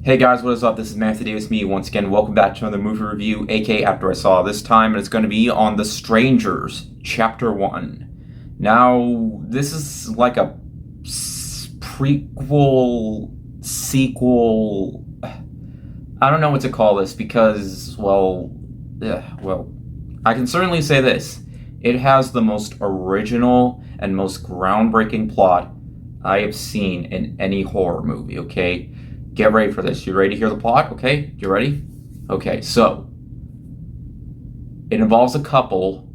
Hey guys, what is up? This is Man Today with me once again. Welcome back to another movie review, aka After I Saw this time, and it's going to be on The Strangers, Chapter 1. Now, this is like a prequel, sequel. I don't know what to call this because, I can certainly say this. It has the most original and most groundbreaking plot I have seen in any horror movie, okay? Get ready for this. You ready to hear the plot? Okay, you ready? Okay, so it involves a couple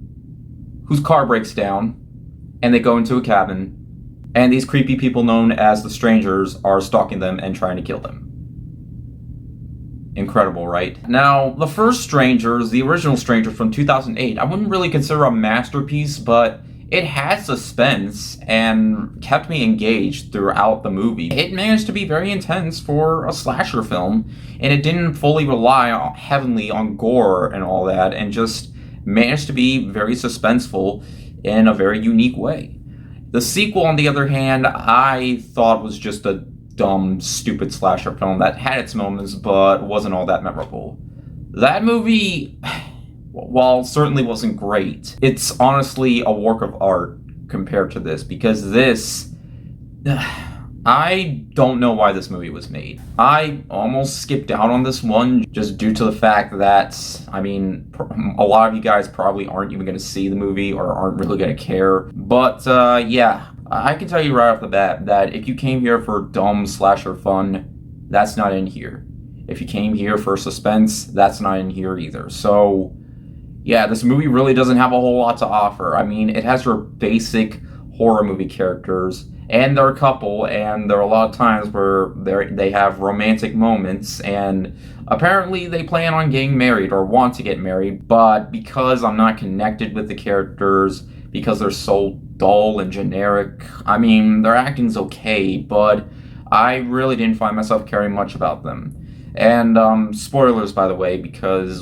whose car breaks down and they go into a cabin, and these creepy people known as the Strangers are stalking them and trying to kill them. Incredible, right? Now, the first Strangers, the original Strangers from 2008, I wouldn't really consider a masterpiece, but it had suspense and kept me engaged throughout the movie. It managed to be very intense for a slasher film, and it didn't fully rely heavily on gore and all that, and just managed to be very suspenseful in a very unique way. The sequel, on the other hand, I thought was just a dumb, stupid slasher film that had its moments, but wasn't all that memorable. That movie, while certainly wasn't great, it's honestly a work of art compared to this, because this, I don't know why this movie was made. I almost skipped out on this one just due to the fact that, a lot of you guys probably aren't even going to see the movie or aren't really going to care. But yeah, I can tell you right off the bat that if you came here for dumb slasher fun, that's not in here. If you came here for suspense, that's not in here either. So yeah, this movie really doesn't have a whole lot to offer. It has your basic horror movie characters, and they're a couple, and there are a lot of times where they have romantic moments, and apparently they plan on getting married or want to get married, but because I'm not connected with the characters, because they're so dull and generic, their acting's okay, but I really didn't find myself caring much about them. And spoilers, by the way, because,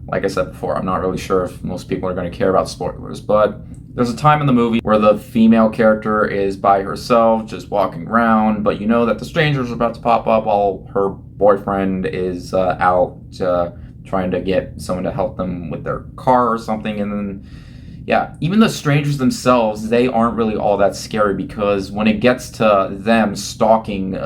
like I said before, I'm not really sure if most people are going to care about spoilers, but there's a time in the movie where the female character is by herself, just walking around, but you know that the Strangers are about to pop up while her boyfriend is out trying to get someone to help them with their car or something, and then, yeah, even the Strangers themselves, they aren't really all that scary, because when it gets to them stalking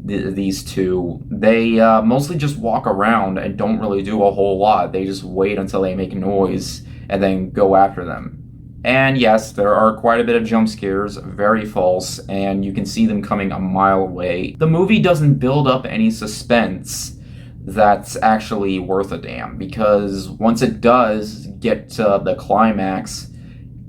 these two, they mostly just walk around and don't really do a whole lot. They just wait until they make noise and then go after them. And yes, there are quite a bit of jump scares, very false, and you can see them coming a mile away. The movie doesn't build up any suspense that's actually worth a damn, because once it does get to the climax,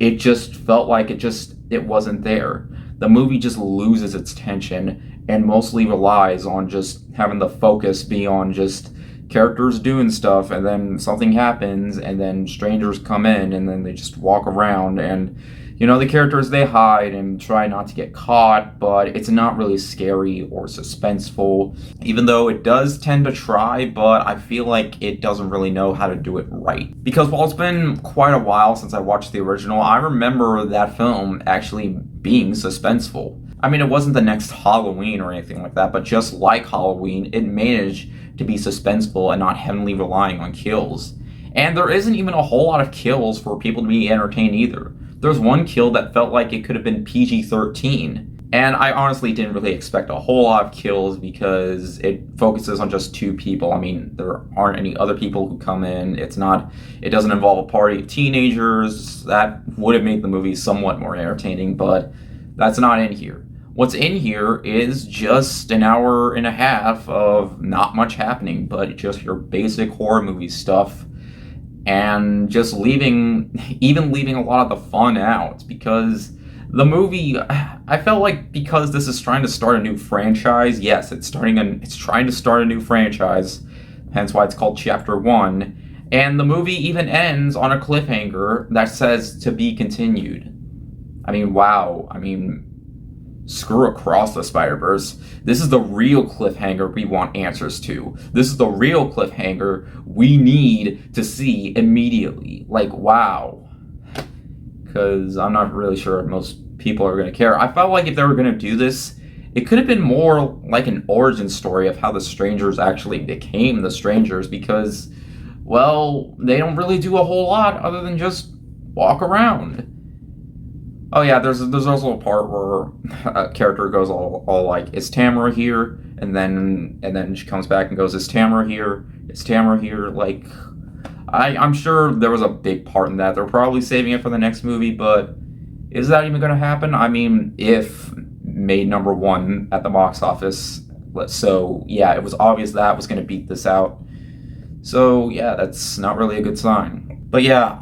it just felt like it wasn't there. The movie just loses its tension and mostly relies on just having the focus be on just characters doing stuff, and then something happens, and then strangers come in, and then they just walk around, and the characters, they hide and try not to get caught, but it's not really scary or suspenseful, even though it does tend to try, but I feel like it doesn't really know how to do it right. Because while it's been quite a while since I watched the original, I remember that film actually being suspenseful. It wasn't the next Halloween or anything like that, but just like Halloween, it managed to be suspenseful and not heavily relying on kills. And there isn't even a whole lot of kills for people to be entertained either. There's one kill that felt like it could have been PG-13. And I honestly didn't really expect a whole lot of kills because it focuses on just two people. There aren't any other people who come in. It doesn't involve a party of teenagers. That would have made the movie somewhat more entertaining, but that's not in here. What's in here is just an hour and a half of not much happening, but just your basic horror movie stuff, and just leaving a lot of the fun out, because the movie, I felt like, because this is trying to start a new franchise, yes, it's trying to start a new franchise, hence why it's called Chapter 1, and the movie even ends on a cliffhanger that says to be continued. Wow. Screw Across the Spider-Verse. This is the real cliffhanger we want answers to. This is the real cliffhanger we need to see immediately. Wow. Because I'm not really sure if most people are going to care. I felt like if they were going to do this, It could have been more like an origin story of how the strangers actually became the strangers because, well, they don't really do a whole lot other than just walk around. Oh yeah, there's also a part where a character goes all like, "Is Tamara here?" And then she comes back and goes, "Is Tamara here? Is Tamara here?" Like, I'm sure there was a big part in that. They're probably saving it for the next movie, but is that even going to happen? I mean, if made number one at the box office, so yeah, it was obvious that was going to beat this out. So yeah, that's not really a good sign. But yeah,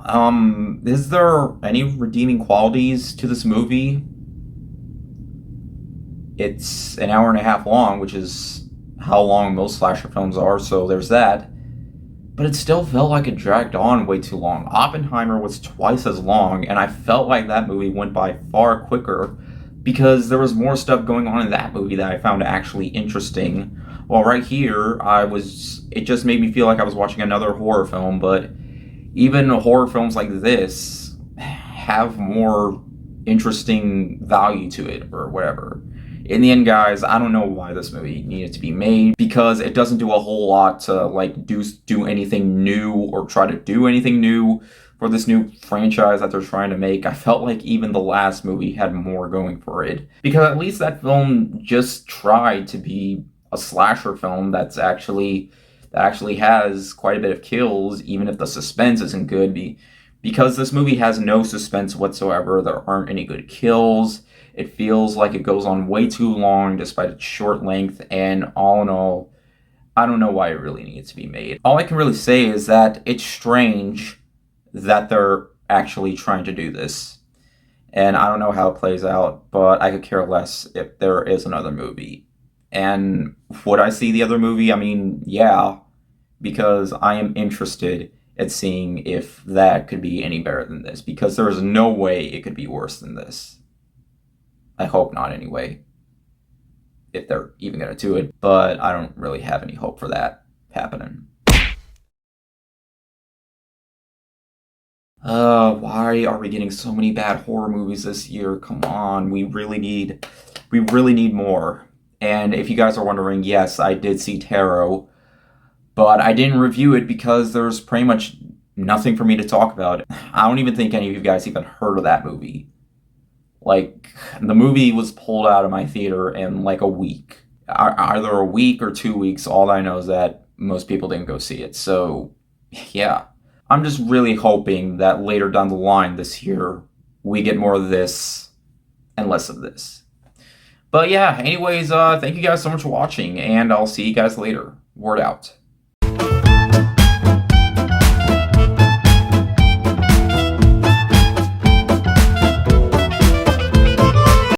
is there any redeeming qualities to this movie? It's an hour and a half long, which is how long most slasher films are, so there's that. But it still felt like it dragged on way too long. Oppenheimer was twice as long, and I felt like that movie went by far quicker because there was more stuff going on in that movie that I found actually interesting. While right here, it just made me feel like I was watching another horror film, but even horror films like this have more interesting value to it or whatever. In the end, guys, I don't know why this movie needed to be made because it doesn't do a whole lot to like do anything new or try to do anything new for this new franchise that they're trying to make. I felt like even the last movie had more going for it because at least that film just tried to be a slasher film that actually has quite a bit of kills, even if the suspense isn't good. Because this movie has no suspense whatsoever, there aren't any good kills. It feels like it goes on way too long despite its short length, and all in all, I don't know why it really needs to be made. All I can really say is that it's strange that they're actually trying to do this. And I don't know how it plays out, but I could care less if there is another movie. And would I see the other movie? I mean, yeah, because I am interested at seeing if that could be any better than this, because there is no way it could be worse than this. I hope not, anyway, if they're even going to do it, but I don't really have any hope for that happening. Why are we getting so many bad horror movies this year? Come on, we really need more. And if you guys are wondering, yes, I did see Tarot, but I didn't review it because there's pretty much nothing for me to talk about. I don't even think any of you guys even heard of that movie. Like, the movie was pulled out of my theater in like a week. Either a week or 2 weeks. All I know is that most people didn't go see it. So, yeah. I'm just really hoping that later down the line this year, we get more of this and less of this. But yeah, anyways, thank you guys so much for watching, and I'll see you guys later. Word out.